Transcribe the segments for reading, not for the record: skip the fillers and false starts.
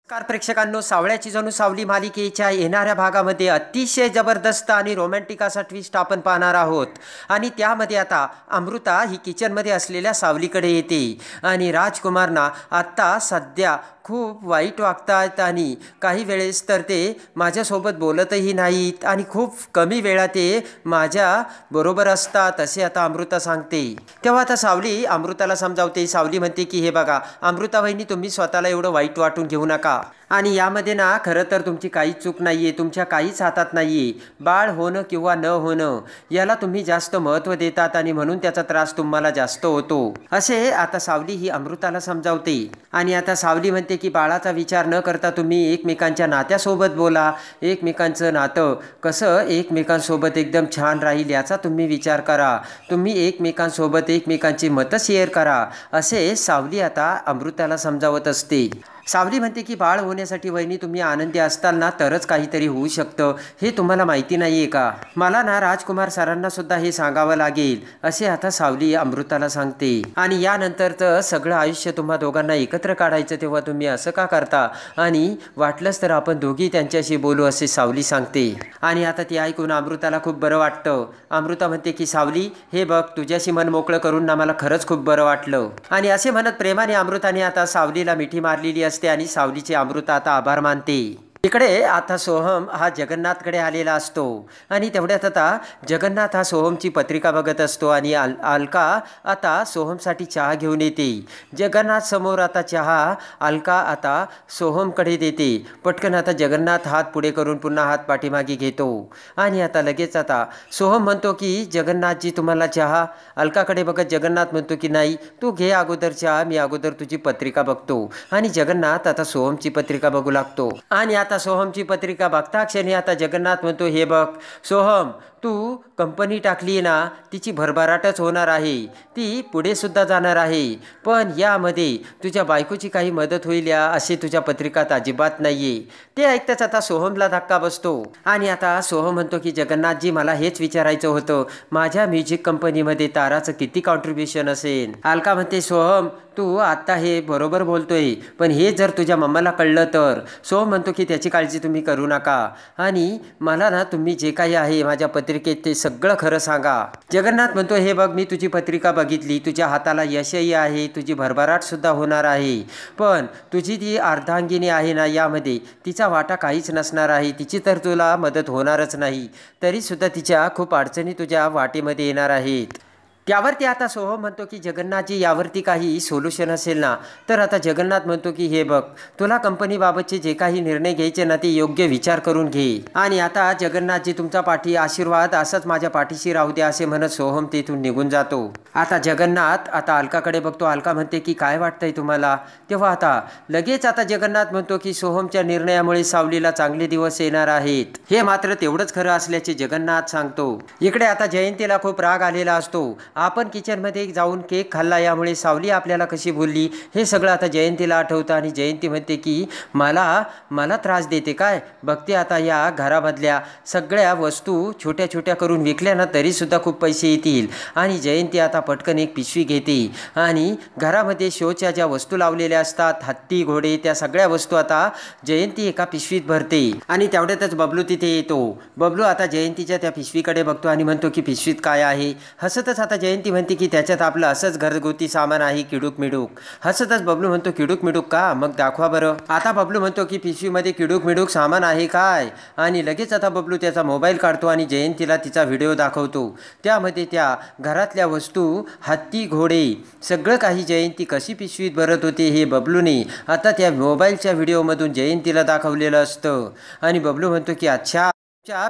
Car प्रेक्षकांनो, सावळ्याची जणू सावली मालिकेच्या येणाऱ्या भागामध्ये अतिशय जबरदस्त आणि रोमॅन्टिक असा ट्विस्ट आपण पाहणार आहोत. आणि त्यामध्ये आता अमृता ही किचनमध्ये असलेल्या सावलीकडे येते आणि राजकुमारना आत्ता सध्या खूप वाईट वागतात आणि काही वेळेस तर ते माझ्यासोबत बोलतही नाहीत आणि खूप कमी वेळा ते माझ्या बरोबर असतात असे आता अमृता सांगते. तेव्हा आता सावली अमृताला समजावते. सावली म्हणते की हे बघा अमृता वहिनी, तुम्ही स्वतःला एवढं वाईट वाटून घेऊ नका आणि यामध्ये ना खरं तर तुमची काहीच चूक नाही आहे, तुमच्या काहीच हातात नाही आहे. बाळ होणं किंवा न होणं याला तुम्ही जास्त महत्त्व देतात आणि म्हणून त्याचा त्रास तुम्हाला जास्त होतो असे आता सावली ही अमृताला समजावते. आणि आता सावली म्हणते की बाळाचा विचार न करता तुम्ही एकमेकांच्या नात्यासोबत बोला, एकमेकांचं नातं कसं एकमेकांसोबत एकदम छान राहील याचा तुम्ही विचार करा, तुम्ही एकमेकांसोबत एकमेकांची मतं शेअर करा असे सावली आता अमृताला समजावत असते. सावली म्हणते की बाळ होण्यासाठी वहिनी तुम्ही आनंदी असताल ना तरच काहीतरी होऊ शकतं, हे तुम्हाला माहिती नाही आहे का? मला ना राजकुमार सरांना सुद्धा हे सांगावं लागेल असे आता सावली अमृताला सांगते. आणि यानंतरचं सगळं आयुष्य तुम्हा दोघांना एकत्र काढायचं, तेव्हा तुम्ही असं का करता आणि वाटलंच तर आपण दोघी त्यांच्याशी बोलू असे सावली सांगते. आणि आता ती ऐकून अमृताला खूप बरं वाटतं. अमृता म्हणते की सावली हे बघ, तुझ्याशी मन मोकळं करून ना मला खरंच खूप बरं वाटलं. आणि असे म्हणत प्रेमाने अमृताने आता सावलीला मिठी मारलेली असते आणि सावलीचे अमृता आता आभार मानते. इकडे आता सोहम हा जगन्नाथकडे आलेला असतो आणि तेवढ्यात आता जगन्नाथ हा सोहमची पत्रिका बघत असतो आणि अलका आता सोहमसाठी चहा घेऊन येते. जगन्नाथ समोर आता चहा अलका आता सोहमकडे देते. पटकन आता जगन्नाथ हात पुढे करून पुन्हा हात पाठीमागे घेतो आणि आता लगेच आता सोहम म्हणतो की जगन्नाथजी तुम्हाला चहा. अलकाकडे बघत जगन्नाथ म्हणतो की नाही, तू घे अगोदर चहा, मी अगोदर तुझी पत्रिका बघतो. आणि जगन्नाथ आता सोहमची पत्रिका बघू लागतो. आणि आता सोहमची पत्रिका बघता क्षणी आता जगन्नाथ म्हणतो हे बघ सोहम, तू कंपनी टाकली ना तिची भरभराटच होणार आहे, ती पुढे सुद्धा जाणार आहे, पण यामध्ये तुझ्या बायकोची काही मदत होईल या असे तुझ्या पत्रिकात अजिबात नाही आहे. ते ऐकताच आता सोहमला धक्का बसतो आणि आता सोहम म्हणतो की जगन्नाथजी मला हेच विचारायचं होतं, माझ्या म्युझिक कंपनीमध्ये ताराचं किती कॉन्ट्रीब्युशन असेल? अलका म्हणते सोहम तू आत्ता हे बरोबर बोलतोय, पण हे जर तुझ्या मम्माला कळलं तर? सोहम म्हणतो की त्याची काळजी तुम्ही करू नका आणि मला ना तुम्ही जे काही आहे माझ्या पत्रिकेत ते सगळं खरं सांगा. जगन्नाथ म्हणतो हे बघ, मी तुझी पत्रिका बघितली, तुझ्या हाताला यशही आहे, तुझी भरभराट सुद्धा होणार आहे, पण तुझी जी अर्धांगिनी आहे ना यामध्ये तिचा वाटा काहीच नसणार आहे, तिची तर तुला मदत होणारच नाही, तरीसुद्धा तिच्या खूप अडचणी तुझ्या वाटेमध्ये येणार आहेत. त्यावरती आता सोहम म्हणतो की जगन्नाथजी यावरती काही सोल्युशन असेल ना? तर आता जगन्नाथ म्हणतो की हे बघ, तुला कंपनीबाबतचे जे काही निर्णय घ्यायचे ना ते योग्य विचार करून घे. आणि आता जगन्नाथजी तुमचा पाठी आशीर्वाद असंच माझ्या पाठीशी राहू द्या असे म्हणत सोहम तेथून निघून जातो. आता जगन्नाथ आता अलकाकडे बघतो. अलका म्हणते की काय वाटतंय तुम्हाला? तेव्हा आता लगेच आता जगन्नाथ म्हणतो की सोहमच्या निर्णयामुळे सावलीला चांगले दिवस येणार आहेत, हे मात्र तेवढंच खरं असल्याचे जगन्नाथ सांगतो. इकडे आता जयंतीला खूप राग आलेला असतो. आपण किचनमध्ये जाऊन केक खाल्ला यामुळे सावली आपल्याला कशी बोलली हे सगळं आता जयंतीला आठवतं आणि जयंती म्हणते की मला त्रास देते काय? बघते आता या घरामधल्या सगळ्या वस्तू छोट्या छोट्या करून विकल्या ना तरीसुद्धा खूप पैसे येतील. आणि जयंती आता पटकन एक पिशवी घेते आणि घरामध्ये शोच्या ज्या वस्तू लावलेल्या असतात, हत्ती घोडे, त्या सगळ्या वस्तू आता जयंती एका पिशवीत भरते. आणि तेवढ्यातच बबलू तिथे येतो. बबलू आता जयंतीच्या त्या पिशवीकडे बघतो आणि म्हणतो की पिशवीत काय आहे? हसतच आता जयंती म्हणते की त्याच्यात आपलं असंच घरगुती सामान आहे, किडूक मिडूक. हसतच बबलू म्हणतो किडूक मिडूक का? मग दाखवा बरं. आता बबलू म्हणतो की पिशवीमध्ये किडूक मिडूक सामान आहे काय? आणि लगेच आता बबलू त्याचा मोबाईल काढतो आणि जयंतीला तिचा व्हिडिओ दाखवतो. त्यामध्ये त्या घरातल्या वस्तू, हत्ती घोडे सगळं काही जयंती कशी पिशवीत भरत होते हे बबलूने आता त्या मोबाईलच्या व्हिडिओमधून जयंतीला दाखवलेलं असतं. आणि बबलू म्हणतो की अच्छा,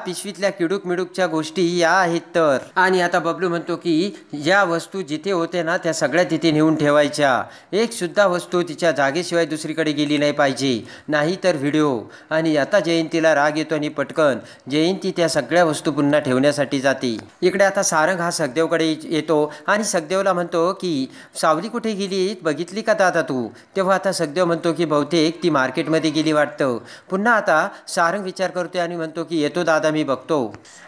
पिशवीतल्या किडूक मिडूकच्या गोष्टी या आहेत तर. आणि आता बबलू म्हणतो की ज्या वस्तू जिथे होते ना त्या सगळ्या तिथे नेऊन ठेवायच्या, एक सुद्धा वस्तू तिच्या जागेशिवाय दुसरीकडे गेली नाही पाहिजे, नाही तर व्हिडिओ. आणि आता जयंतीला राग येतो आणि पटकन जयंती त्या सगळ्या वस्तू पुन्हा ठेवण्यासाठी जाते. इकडे आता सारंग हा सखदेवकडे येतो आणि सखदेवला म्हणतो की सावली कुठे गेली, बघितली का दादा तू? तेव्हा आता सखदेव म्हणतो की बहुतेक ती मार्केटमध्ये गेली वाटतं. पुन्हा आता सारंग विचार करतोय आणि म्हणतो की येतो दादा मी बघतो.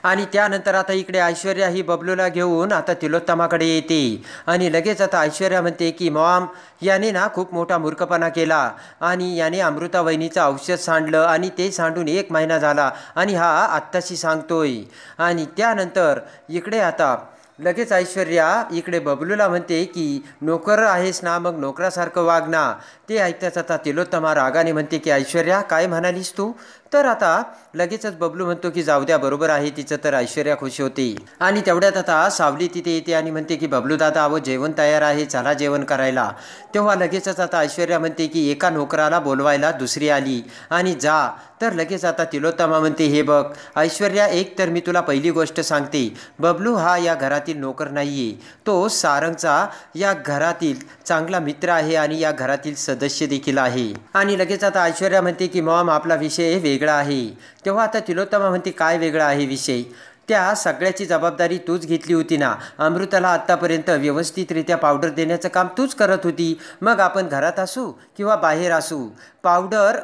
आणि त्यानंतर आता इकडे ऐश्वर्या ही बबलूला घेऊन आता तिलोत्तमाकडे येते आणि लगेच आता ऐश्वर्या म्हणते की मॉम, याने ना खूप मोठा मूर्खपणा केला आणि याने अमृता वहिनीचं औषध सांडलं आणि ते सांडून 1 महिना झाला आणि हा आत्ताशी सांगतोय. आणि त्यानंतर इकडे आता लगेच ऐश्वर्या इकडे बबलूला म्हणते की नोकर आहेस ना, मग नोकरासारखं वाग ना. ते ऐकताच आता तिलोत्तमा रागाने म्हणते की ऐश्वर्या काय म्हणालीस तू? तर आता लगेचच बबलू म्हणतो की जाऊ द्या, बरोबर आहे तिचं. तर ऐश्वर्या खुश होते आणि तेवढ्यात आता सावली तिथे येते आणि म्हणते की बबलू दादा अहो जेवण तयार आहे, चला जेवण करायला. तेव्हा लगेचच आता ऐश्वर्या म्हणते की एका नोकराला बोलवायला दुसरी आली आणि जा. तर लगेच आता तिलोत्तमा म्हणते हे बघ ऐश्वर्या, एक तर मी तुला पहिली गोष्ट सांगते, बबलू हा या घरातील नोकर नाही आहे, तो सारंगचा या घरातील चांगला मित्र आहे आणि या घरातील सदस्य देखील आहे. आणि लगेच आता ऐश्वर्या म्हणते की मॉम आपला विषय वेगळा आहे. तेव्हा आता तिलोत्तमा म्हणते काय वेगळा आहे विषय? त्या सगळ्याची जबाबदारी तूच घेतली होती ना. अमृताला आत्तापर्यंत व्यवस्थितरित्या पावडर देण्याचं काम तूच करत होती. मग आपण घरात असू किंवा बाहेर असू, पावडर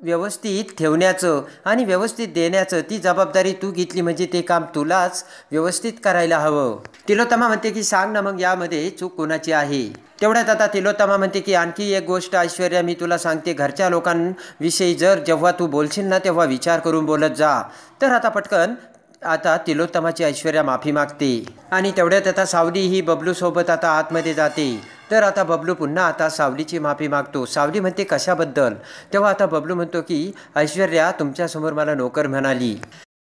व्यवस्थित ठेवण्याचं आणि व्यवस्थित देण्याचं ती जबाबदारी तू घेतली, म्हणजे ते काम तुलाच व्यवस्थित करायला हवं. तिलोत्तमा म्हणते की सांग ना मग यामध्ये चूक कोणाची आहे? तेवढ्यात आता तिलोत्तमा म्हणते की आणखी एक गोष्ट ऐश्वर्या मी तुला सांगते, घरच्या लोकांविषयी जेव्हा तू बोलशील ना तेव्हा विचार करून बोलत जा. तर आता पटकन आता तिलोत्तमाची ऐश्वर्या माफी मागते आणि तेवढ्यात आता सावली ही बबलूसोबत आता आतमध्ये जाते. तर आता बबलू पुन्हा आता सावलीची माफी मागतो. सावली म्हणते कशाबद्दल? तेव्हा आता बबलू म्हणतो की ऐश्वर्या तुमच्यासमोर मला नोकर म्हणाली.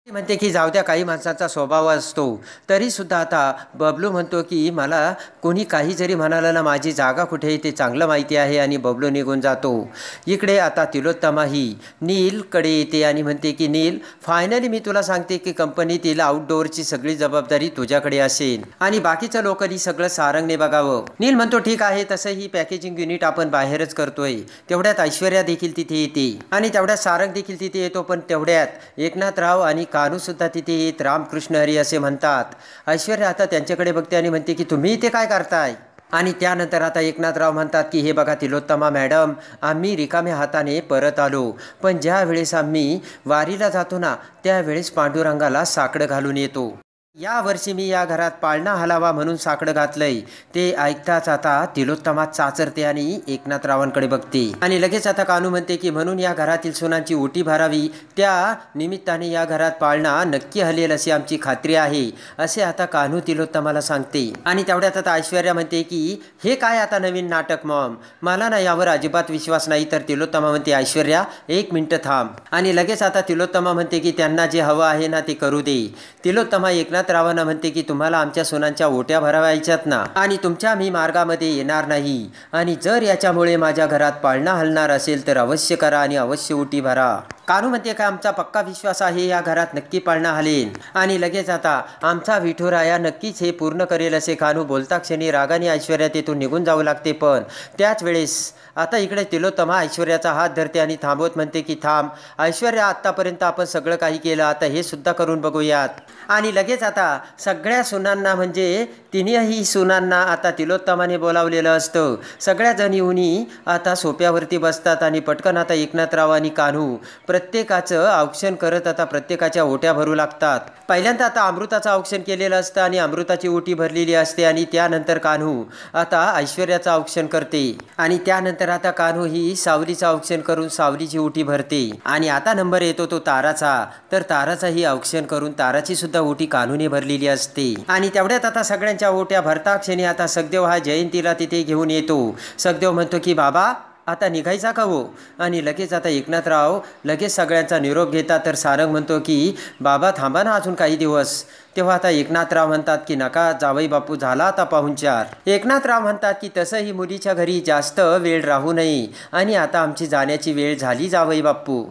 म्हणते की जाऊ द्या, काही माणसाचा स्वभाव असतो. तरीसुद्धा आता बबलू म्हणतो की मला कोणी काही जरी म्हणालं ना, माझी जागा कुठे आहे ते चांगलं माहिती आहे. आणि बबलू निघून जातो. इकडे आता तिलोत्तमा ही नीलकडे येते आणि म्हणते की नील, फायनली मी तुला सांगते की कंपनीतील आउटडोअरची सगळी जबाबदारी तुझ्याकडे असेल आणि बाकीचं लोकांनी सगळं सारंगने बघावं. नील म्हणतो ठीक आहे, तसं ही पॅकेजिंग युनिट आपण बाहेरच करतोय. तेवढ्यात ऐश्वर्या देखील तिथे येते आणि तेवढ्यात सारंग देखील तिथे येतो. पण तेवढ्यात एकनाथराव आणि कानू सुद्धा तिथे येत रामकृष्ण हरी असे म्हणतात. ऐश्वर्या आता त्यांच्याकडे बघते आणि म्हणते की तुम्ही इथे काय करताय? आणि त्यानंतर आता एकनाथराव म्हणतात की हे बघा तिलोत्तमा मॅडम, आम्ही रिकाम्या हाताने परत आलो, पण ज्या वेळेस आम्ही वारीला जातो ना त्यावेळेस पांडुरंगाला साकडं घालून येतो. या वर्षी मी या घरात पाळणा हलावा म्हणून साकडं घातलंय. ते ऐकताच आता तिलोत्तमा चाचरते आणि एकनाथरावांकडे बघते आणि लगेच आता कानू म्हणते की म्हणून या घरातील सुनांची ओटी भरावी, त्या निमित्ताने या घरात पाळणा नक्की हलेल अशी आमची खात्री आहे, असे आता कानू तिलोत्तमाला सांगते. आणि तेवढ्यात आता ऐश्वर्या म्हणते की हे काय आता नवीन नाटक मॉम, मला ना यावर अजिबात विश्वास नाही. तर तिलोत्तमा म्हणते ऐश्वर्या 1 मिनिट थांब. आणि लगेच आता तिलोत्तमा म्हणते की त्यांना जे हवं आहे ना ते करू दे. तिलोत्तमा एकनाथरावांना म्हणते की तुम्हाला आमच्या सुनांच्या ओट्या भरावायच्यात ना, आणि तुमच्या मी मार्गामध्ये येणार नाही. आणि जर याच्यामुळे माझ्या घरात पाळणा हलणार असेल तर अवश्य करा आणि अवश्य ओटी भरा. कानू म्हणते का आमचा पक्का विश्वास आहे या घरात नक्की पाळणा हलेल आणि लगेच आता आमचा विठुराया नक्कीच हे पूर्ण करेल असे कानू बोलता क्षणी रागाने ऐश्वर्या तेथून निघून जाऊ लागते. पण त्याच वेळेस आता इकडे तिलोत्तमा ऐश्वर्याचा हात धरते आणि थांबवत म्हणते की थांब ऐश्वर्या, आत्तापर्यंत आपण सगळं काही केलं, आता हे सुद्धा करून बघूयात. आणि लगेच आता सगळ्या सुनांना म्हणजे तिन्ही सुनांना आता तिलोत्तमाने बोलावलेलं असतं. सगळ्या जण येऊनी आता सोप्यावरती बसतात आणि पटकन आता एकनाथराव आणि कान्हू प्रत्येकाचं औक्षण करत आता प्रत्येकाच्या ओट्या भरू लागतात. पहिल्यांदा आता अमृताचं औक्षण केलेलं असतं आणि अमृताची ओटी भरलेली असते आणि त्यानंतर कान्हू आता ऐश्वर्याचं औक्षण करते आणि त्यानंतर आता कान्हू ही सावलीचं औक्षण करून सावलीची ओटी भरते. आणि आता नंबर येतो तो ताराचा. तर ताराचाही औक्षण करून ताराची सुद्धा ओटी कान्हूने भरलेली असते. आणि तेवढ्यात आता सगळ्यांच्या ओट्या भरता क्षणी आता सखदेव हा जयंतीला तिथे घेऊन येतो. सखदेव म्हणतो की बाबा आता निघायचा का हो? आणि लगेच आता एकनाथराव लगेच सगळ्यांचा निरोप घेतात. तर सारंग म्हणतो की बाबा थांबा ना अजून काही दिवस. तेव्हा आता एकनाथराव म्हणतात की नका जावई बापू, झाला आता पाहुणचार. एकनाथराव म्हणतात की तसंही मुलीच्या घरी जास्त वेळ राहू नये आणि आता आमची जाण्याची वेळ झाली जावई बापू.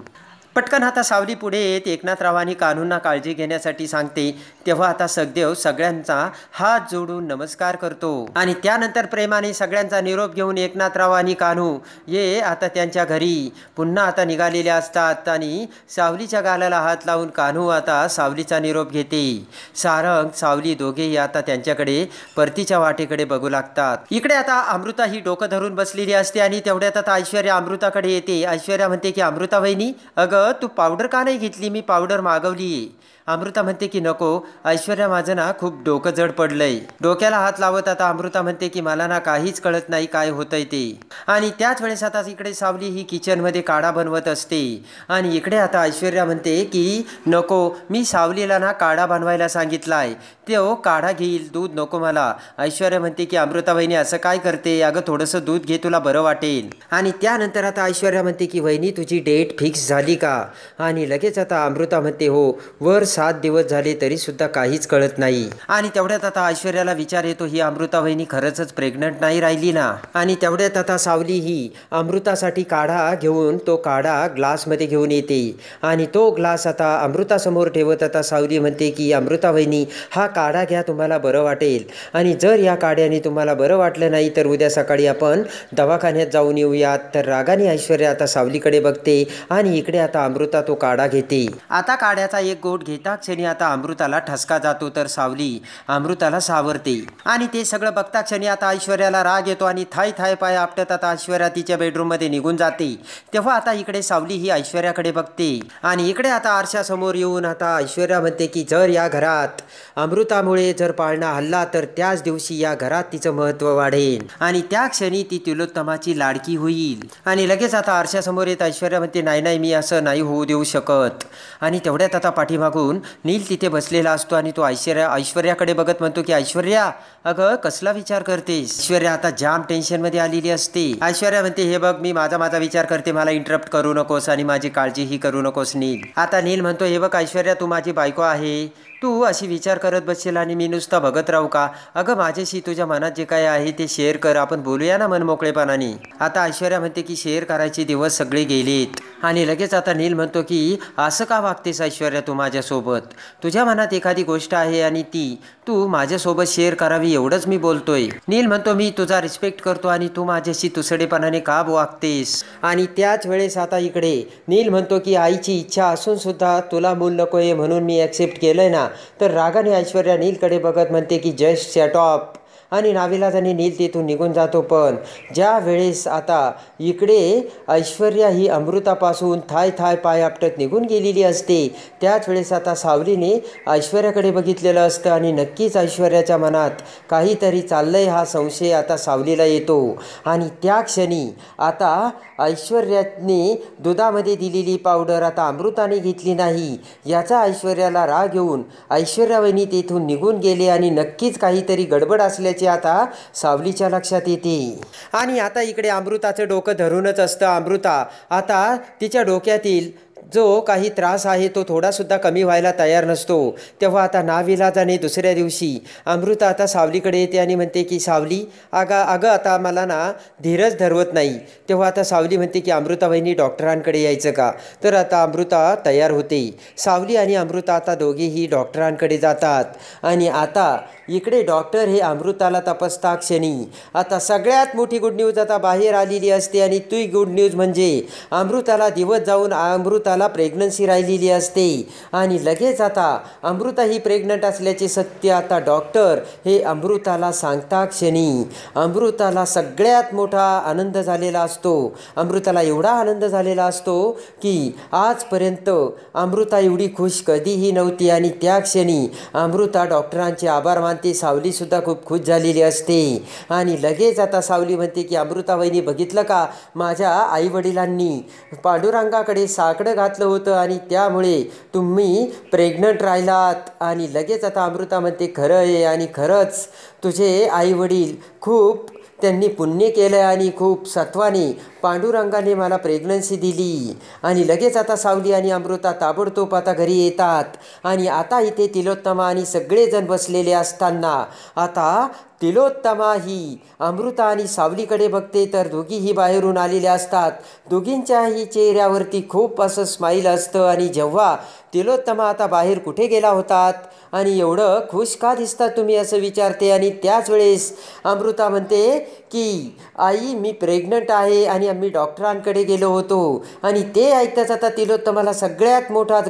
पटकन आता सावली पुढे येत एकनाथरावांनी कान्हूंना काळजी घेण्यासाठी सांगते. तेव्हा आता सखदेव सगळ्यांचा हात जोडून नमस्कार करतो आणि त्यानंतर प्रेमाने सगळ्यांचा निरोप घेऊन एकनाथराव आणि कान्हू ये आता त्यांच्या घरी पुन्हा आता निघालेले असतात. आणि सावलीच्या गालाला हात लावून कान्हू आता सावलीचा निरोप घेते. सारंग सावली दोघेही आता त्यांच्याकडे परतीच्या वाटेकडे बघू लागतात. इकडे आता अमृता ही डोकं धरून बसलेली असते आणि तेवढ्यात आता ऐश्वर्या अमृताकडे येते. ऐश्वर्या म्हणते की अमृता वहिनी, अगं अगं तू पावडर का नाही घेतली? मी पावडर मागवली. अमृता म्हणते की नको. ऐश्वर्या माझं ना खूप डोकं जड पडलंय. डोक्याला हात लावत आता अमृता म्हणते की मला ना काहीच कळत नाही काय होतंय ते. आणि त्याच वेळेस आता इकडे सावली ही किचनमध्ये काढा बनवत असते. आणि इकडे आता ऐश्वर्या म्हणते की नको, मी सावलीला ना काढा बनवायला सांगितलाय, तो काढा घेईल, दूध नको मला. ऐश्वर्या म्हणते की अमृता वहिनी असं काय करते? अगं थोडंसं दूध घे, तुला बरं वाटेल. आणि त्यानंतर आता ऐश्वर्या म्हणते की वहिनी तुझी डेट फिक्स झाली का? आणि लगेच आता अमृता म्हणते हो, वर 7 दिवस झाले तरी सुद्धा काहीच कळत नाही. आणि तेवढ्यात आता ऐश्वर्याला विचार येतो, ही अमृता वहिनी खरंच प्रेग्नंट नाही राहिली ना? आणि तेवढ्यात आता सावली ही अमृतासाठी काढा घेऊन तो काढा ग्लासमध्ये घेऊन येते. आणि तो ग्लास आता अमृतासमोर ठेवत आता सावली म्हणते की अमृता वहिनी हा काढा घ्या, तुम्हाला बरं वाटेल. आणि जर या काढ्याने तुम्हाला बरं वाटलं नाही तर उद्या सकाळी आपण दवाखान्यात जाऊन येऊयात. तर रागाने ऐश्वर्या आता सावलीकडे बघते आणि इकडे आता अमृता तो काढा घेते. आता काढ्याचा एक गोट घेता क्षणी आता अमृताला ठसका जातो तर सावली अमृताला सावरते. आणि ते सगळं बघता क्षणी आता ऐश्वर्याला राग येतो आणि थाय थाय पाय आपटत आता ऐश्वर्या तिच्या बेडरूममध्ये निघून जाते. तेव्हा आता इकडे सावली ही ऐश्वर्याकडे बघते. आणि इकडे आता आरशासमोर येऊन आता ऐश्वर्या म्हणते की जर या घरात अमृतामुळे जर पाळणा हल्ला तर त्याच दिवशी या घरात तिचं महत्त्व वाढेल आणि त्या क्षणी ती तिलोत्तमाची लाडकी होईल. आणि लगेच आता आरशासमोर येत ऐश्वर्या म्हणते नाही नाही, मी असं नाही होऊ देऊ शकत. आणि तेवढ्यात आता पाठीमागून नील तिथे बसलेला असतो आणि तो ऐश्वर्याकडे बघत म्हणतो की ऐश्वर्या अगं कसला विचार करतेस? ऐश्वर्या आता जाम टेन्शनमध्ये आलेली असते. ऐश्वर्या म्हणते हे बघ, मी माझा विचार करते, मला इंटरप्ट करू नकोस आणि माझी काळजीही करू नकोस नील. आता नील म्हणतो हे बघ ऐश्वर्या, तू माझी बायको आहे, तू अशी विचार करत बसशील आणि मी नुसता बघत राहू का? अगं माझ्याशी तुझ्या मनात जे काय आहे ते शेअर कर, आपण बोलूया ना मनमोकळेपणाने. आता ऐश्वर्या म्हणते की शेअर करायचे दिवस सगळे गेलेत. आणि लगेच आता नील म्हणतो की असं का वागतेस ऐश्वर्या तू माझ्यासोबत? तुझ्या मनात एखादी गोष्ट आहे आणि ती तू माझ्यासोबत शेअर करावी एवढंच मी बोलतोय. नील म्हणतो मी तुझा रिस्पेक्ट करतो आणि तू माझ्याशी तुसडेपणाने का वागतेस? आणि त्याच वेळेस आता इकडे नील म्हणतो की आईची इच्छा असून सुद्धा तुला मूल नकोय म्हणून मी ॲक्सेप्ट केलंय ना? तर रागाने ऐश्वर्या नीलकडे बघत म्हणते की जस्ट शट अप. आणि नाविलाजाने नील तिथून निघून जातो. पण ज्या वेळेस आता इकडे ऐश्वर्या ही अमृतापासून थाय थाय पाय आपटत निघून गेलेली असते त्याच वेळेस आता सावलीने ऐश्वर्याकडे बघितलेलं असतं आणि नक्कीच ऐश्वर्याच्या मनात काहीतरी चाललंय हा संशय आता सावलीला येतो. आणि त्या क्षणी आता ऐश्वर्याने दुधामध्ये दिलेली पावडर आता अमृताने घेतली नाही याचा ऐश्वर्याला राग येऊन ऐश्वर्या वहिनी तेथून निघून गेले आणि नक्कीच काहीतरी गडबड असल्याचे आता सावलीच्या लक्षात येते. आणि आता इकडे अमृताचं डोकं धरूनच असतं. अमृता आता तिच्या डोक्यातील जो काही त्रास आहे तो थोडासुद्धा कमी व्हायला तयार नसतो. तेव्हा आता नाविलाजाने दुसऱ्या दिवशी अमृता आता सावलीकडे येते आणि म्हणते की सावली अगं आता मला ना धीरच धरवत नाही. तेव्हा आता सावली म्हणते की अमृता वहिनी डॉक्टरांकडे यायचं का? तर आता अमृता तयार होते. सावली आणि अमृता आता दोघेही डॉक्टरांकडे जातात. आणि आता इकडे डॉक्टर हे अमृताला तपासता क्षणी आता सगळ्यात मोठी गुड न्यूज आता बाहेर आलेली असते. आणि ती गुड न्यूज म्हणजे अमृताला दिवस जाऊन अमृताला प्रेग्नन्सी राहिलेली असते. आणि लगेच आता अमृता ही प्रेग्नंट असल्याचे सत्य आता डॉक्टर हे अमृताला सांगता क्षणी अमृताला सगळ्यात मोठा आनंद झालेला असतो. अमृताला एवढा आनंद झालेला असतो की आजपर्यंत अमृता एवढी खुश कधीही नव्हती. आणि त्या क्षणी अमृता डॉक्टरांचे आभार मानते. सावलीसुद्धा खूप खुश झालेली असते. आणि लगेच आता सावली म्हणते की अमृता वहिनी बघितलं का, माझ्या आईवडिलांनी पांडुरंगाकडे साकडं घातलं होतं आणि त्यामुळे तुम्ही प्रेग्नंट राहिलात. आणि लगेच आता अमृता म्हणते खरं आहे आणि खरंच तुझे आईवडील खूप त्यांनी पुण्य केलं आणि खूप सत्वाने पांडुरंगाने मला प्रेग्नन्सी दिली. आणि लगेच आता सावली आणि अमृता ताबडतोब आता घरी येतात. आणि आता इथे तिलोत्तमा आणि सगळेजण बसलेले असताना आता तिलोत्तमा ही अमृता आणि सावलीकडे बघते तर दोघीही बाहेरून आलेल्या असतात. दोघींच्याही चेहऱ्यावरती खूप असं स्माईल असतं. आणि जेव्हा तिलोत्तमा आता बाहेर कुठे गेला होतात आणि एवढं खुश का दिसतात तुम्ही असं विचारते. आणि त्याच वेळेस अमृता म्हणते की आई मी प्रेग्नंट आहे आणि आम्ही डॉक्टरांकडे गेलो होतो आणि ते ऐकता जाता तिलोत्तमाला सगळ्यात मोठा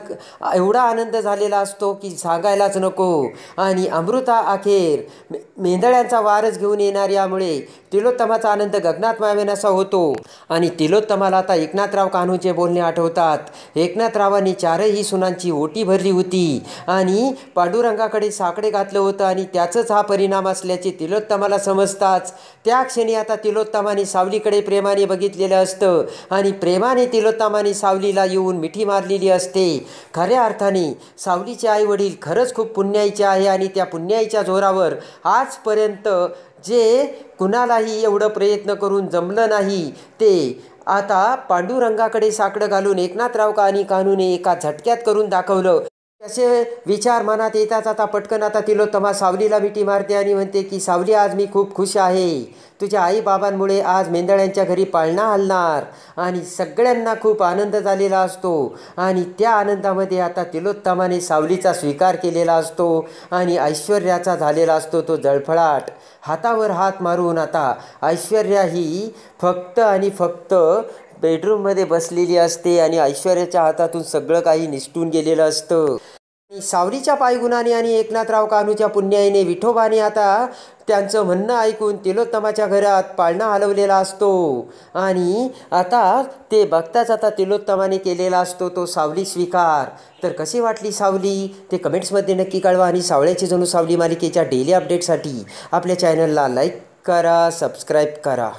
एवढा आनंद झालेला असतो की सांगायलाच नको. आणि अमृता अखेर मेंदळ्यांचा वारस घेऊन येणार यामुळे तिलोत्तमाचा आनंद गगनात मावेनासा होतो. आणि तिलोत्तमाला आता एकनाथराव कान्हूचे बोलणे आठवतात. एकनाथरावांनी चारही सुनांची ओटी भरली होती आणि पांडुरंगाकडे साकडे घातलं होतं आणि त्याचंच हा परिणाम असल्याचे तिलोत्तमाला समजताच त्या क्षणी आता तिलोत्तमाने सावलीकडे प्रेमाने बघितलेलं असतं आणि प्रेमाने तिलोत्तमाने सावलीला येऊन मिठी मारलेली असते. खऱ्या अर्थाने सावलीचे आई वडील खरंच खूप पुण्याईचे आहे आणि त्या पुण्याईच्या जोरावर आजपर्यंत जे कुणालाही एवढं प्रयत्न करून जमलं नाही ते आता पांडुरंगाकडे साकडं घालून एकनाथराव कान्हूने एका झटक्यात करून दाखवलं. असे विचार मनात येताच आता पटकन आता तिलोत्तमा सावलीला मिठी मारते आणि म्हणते की सावली आज मी खूप खुश आहे. तुझ्या आईबाबांमुळे आज मेंदळ्यांच्या घरी पाळणा हलणार आणि सगळ्यांना खूप आनंद झालेला असतो. आणि त्या आनंदामध्ये आता तिलोत्तमाने सावलीचा स्वीकार केलेला असतो आणि ऐश्वर्याचा झालेला असतो तो जळफळाट. हातावर हात मारून आता ऐश्वर्या ही फक्त आणि फक्त बेडरूममध्ये बसलेली असते आणि ऐश्वर्याच्या हातातून सगळं काही निसटून गेलेलं असतं. सावलीच्या पायगुणाने आणि एकनाथराव कान्हूच्या पुण्याईने विठोबाने आता त्यांचं म्हणणं ऐकून तिलोत्तमाच्या घरात पाळणा हलवलेला असतो आणि आता ते बघताच आता तिलोत्तमाने केलेला असतो तो सावली स्वीकार. तर कशी वाटली सावली ते कमेंट्समध्ये नक्की कळवा आणि सावळ्याची जणू सावली मालिकेच्या डेली अपडेटसाठी आपल्या चॅनलला लाईक करा, सबस्क्राईब करा.